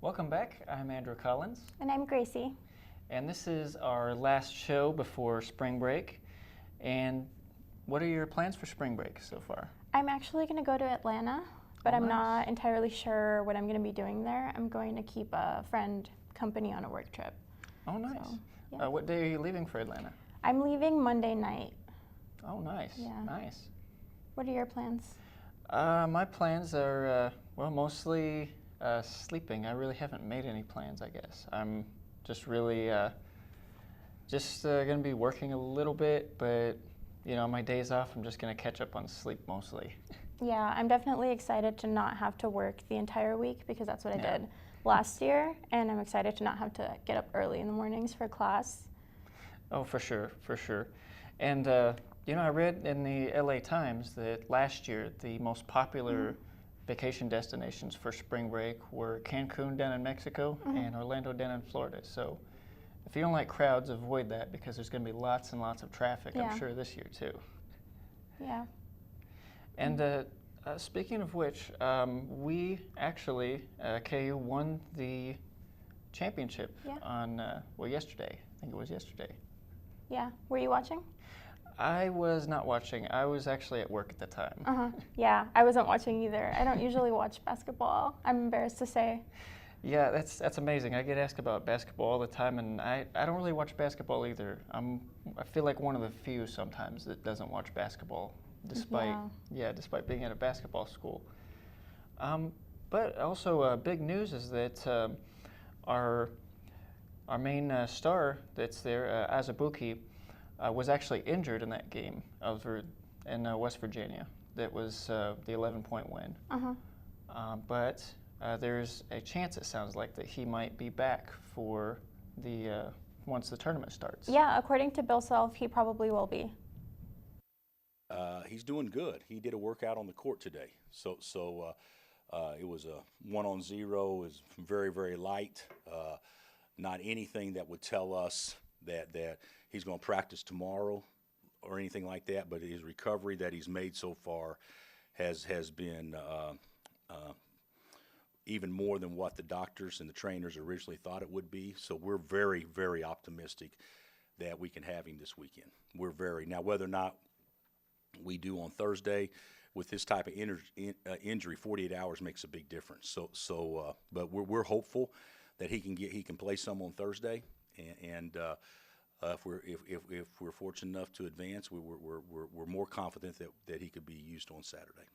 Welcome back. I'm Andrew Collins. And I'm Gracie. And this is our last show before spring break. And what are your plans for spring break so far? I'm actually going to go to Atlanta, but I'm nice. not entirely sure what I'm going to be doing there. I'm going to keep a friend company on a work trip. Oh, nice. So, yeah. What day are you leaving for Atlanta? I'm leaving Monday night. Oh, nice. Yeah. Nice. What are your plans? My plans are, mostly sleeping. I really haven't made any plans, I guess. I'm just really going to be working a little bit, but, my days off, I'm just going to catch up on sleep mostly. Yeah, I'm definitely excited to not have to work the entire week because that's what I Yeah. did last year, and I'm excited to not have to get up early in the mornings for class. Oh, for sure, for sure. And, I read in the LA Times that last year the most popular vacation destinations for spring break were Cancun down in Mexico and Orlando down in Florida. So if you don't like crowds, avoid that because there's going to be lots and lots of traffic, Yeah. I'm sure, this year too. Yeah. And speaking of which, we actually, KU won the championship Yeah. on, yesterday. I think it was yesterday. Yeah. Were you watching? I was not watching. I was actually at work at the time. Yeah, I wasn't watching either. I don't usually watch basketball, I'm embarrassed to say. Yeah, that's amazing. I get asked about basketball all the time, and I don't really watch basketball either. I feel like one of the few sometimes that doesn't watch basketball, despite despite being at a basketball school. But also big news is that our main star that's there, Azubuike, was actually injured in that game over in West Virginia. That was the 11-point win. But there's a chance, it sounds like, that he might be back for the once the tournament starts. Yeah, according to Bill Self, he probably will be. He's doing good. He did a workout on the court today. So it was a 1-on-0. It was very, very light. Not anything that would tell us that he's going to practice tomorrow or anything like that, but his recovery that he's made so far has been even more than what the doctors and the trainers originally thought it would be. So we're very, very optimistic that we can have him this weekend. Now whether or not we do on Thursday with this type of injury, 48 hours makes a big difference. But we're hopeful that he can play some on Thursday, and if we're fortunate enough to advance, we're more confident that he could be used on Saturday.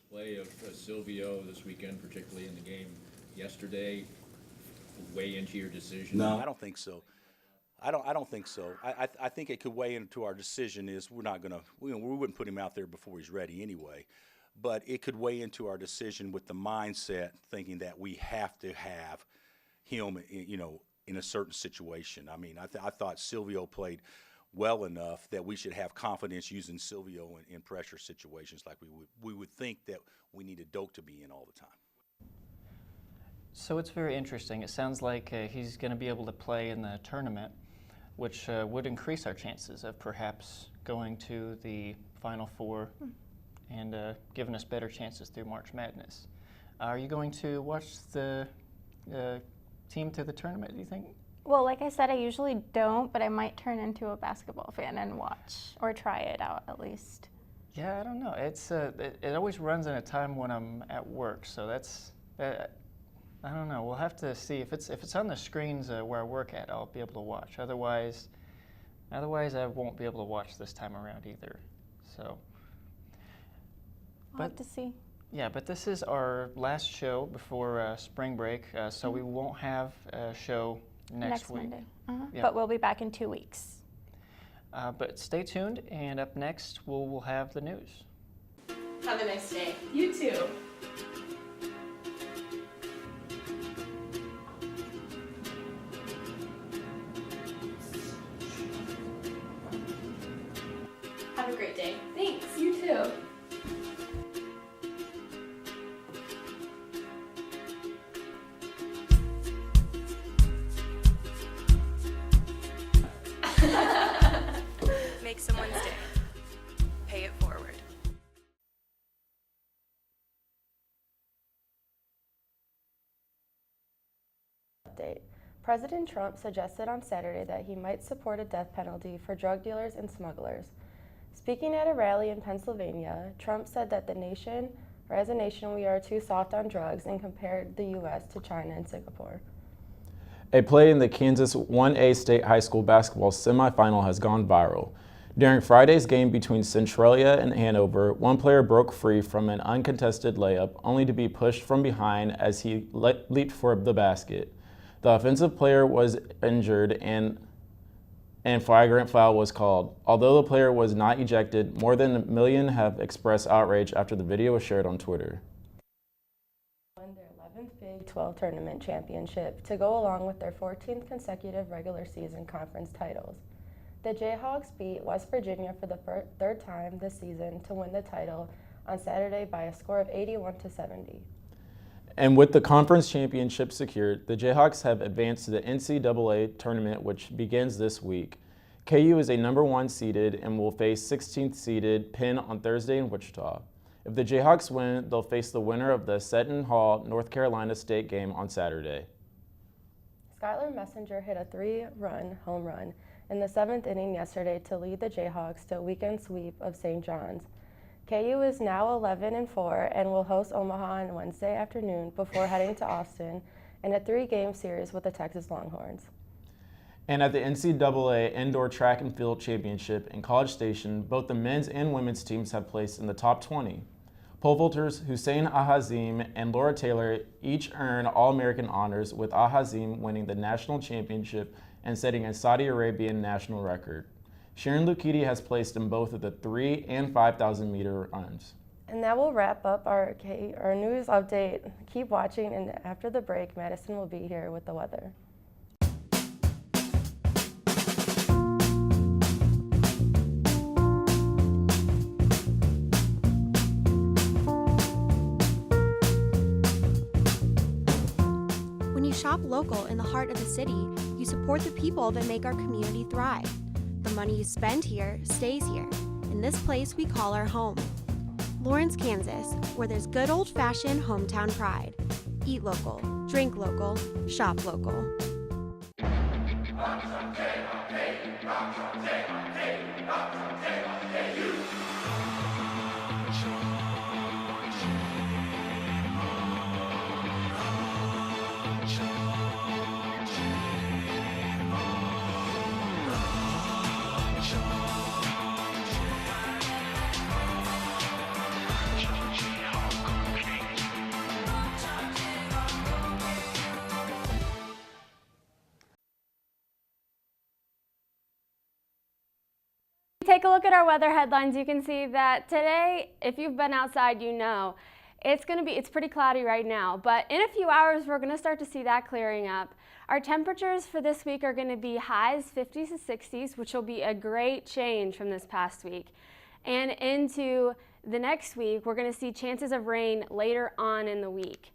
The play of Silvio this weekend, particularly in the game yesterday, weigh into your decision? No, I don't think so. I don't think so. I think it could weigh into our decision. Is we wouldn't put him out there before he's ready anyway, but it could weigh into our decision with the mindset thinking that we have to have him, in a certain situation. I mean, I thought Silvio played well enough that we should have confidence using Silvio in pressure situations like we would think that we needed Doak to be in all the time. So it's very interesting. It sounds like he's going to be able to play in the tournament, which would increase our chances of perhaps going to the Final Four and giving us better chances through March Madness. Are you going to watch the team to the tournament, do you think? Well, like I said, I usually don't, but I might turn into a basketball fan and watch, or try it out at least. Yeah, I don't know. It's it always runs in a time when I'm at work, so that's I don't know. We'll have to see if it's on the screens where I work at. I'll be able to watch. Otherwise, I won't be able to watch this time around either. So, We'll have to see. Yeah, but this is our last show before spring break, so we won't have a show next week. Monday. Yep. But we'll be back in 2 weeks. But stay tuned, and up next we'll have the news. Have a nice day. You too. President Trump suggested on Saturday that he might support a death penalty for drug dealers and smugglers. Speaking at a rally in Pennsylvania, Trump said that as a nation, we are too soft on drugs and compared the U.S. to China and Singapore. A play in the Kansas 1A State High School basketball semifinal has gone viral. During Friday's game between Centralia and Hanover, one player broke free from an uncontested layup, only to be pushed from behind as he leaped for the basket. The offensive player was injured and flagrant foul was called. Although the player was not ejected, more than 1 million have expressed outrage after the video was shared on Twitter. Won their 11th Big 12 tournament championship to go along with their 14th consecutive regular season conference titles. The Jayhawks beat West Virginia for the third time this season to win the title on Saturday by a score of 81-70. And with the conference championship secured, the Jayhawks have advanced to the NCAA tournament, which begins this week. KU is a number 1 seeded and will face 16th seeded Penn on Thursday in Wichita. If the Jayhawks win, they'll face the winner of the Seton Hall, North Carolina State game on Saturday. Skylar Messenger hit a 3-run home run in the 7th inning yesterday to lead the Jayhawks to a weekend sweep of St. John's. KU is now 11-4 and will host Omaha on Wednesday afternoon before heading to Austin in a 3-game series with the Texas Longhorns. And at the NCAA Indoor Track and Field Championship in College Station, both the men's and women's teams have placed in the top 20. Pole vaulters Hussein Ahazim and Laura Taylor each earned All-American honors, with Ahazim winning the national championship and setting a Saudi Arabian national record. Sharon Lukidi has placed in both of the 3,000 and 5,000 meter runs. And that will wrap up our news update. Keep watching, and after the break, Madison will be here with the weather. When you shop local in the heart of the city, you support the people that make our community thrive. The money you spend here stays here, in this place we call our home. Lawrence, Kansas, where there's good old-fashioned hometown pride. Eat local, drink local, shop local. Take a look at our weather headlines. You can see that today, if you've been outside, you know it's pretty cloudy right now, but in a few hours we're going to start to see that clearing up. Our temperatures for this week are going to be highs 50s to 60s, which will be a great change from this past week. And into the next week, we're going to see chances of rain later on in the week.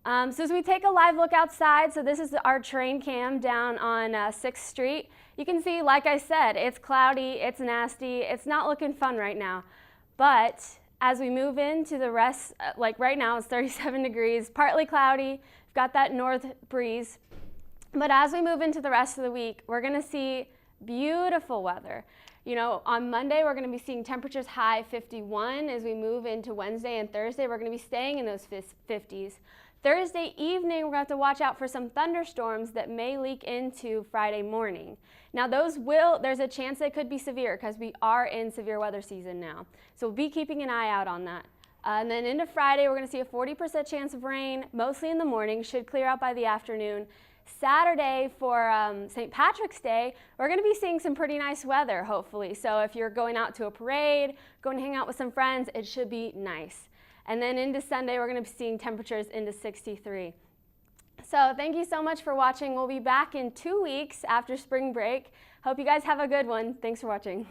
So as we take a live look outside, so this is our train cam down on 6th Street. You can see, like I said, it's cloudy, it's nasty, it's not looking fun right now. But as we move into the rest, like right now it's 37 degrees, partly cloudy, we've got that north breeze. But as we move into the rest of the week, we're gonna see beautiful weather. You know, on Monday, we're gonna be seeing temperatures high 51. As we move into Wednesday and Thursday, we're gonna be staying in those 50s. Thursday evening, we're going to have to watch out for some thunderstorms that may leak into Friday morning. Now there's a chance they could be severe because we are in severe weather season now. So we'll be keeping an eye out on that. And then into Friday, we're going to see a 40% chance of rain, mostly in the morning, should clear out by the afternoon. Saturday for St. Patrick's Day, we're going to be seeing some pretty nice weather, hopefully. So if you're going out to a parade, going to hang out with some friends, it should be nice. And then into Sunday, we're going to be seeing temperatures into 63. So thank you so much for watching. We'll be back in 2 weeks after spring break. Hope you guys have a good one. Thanks for watching.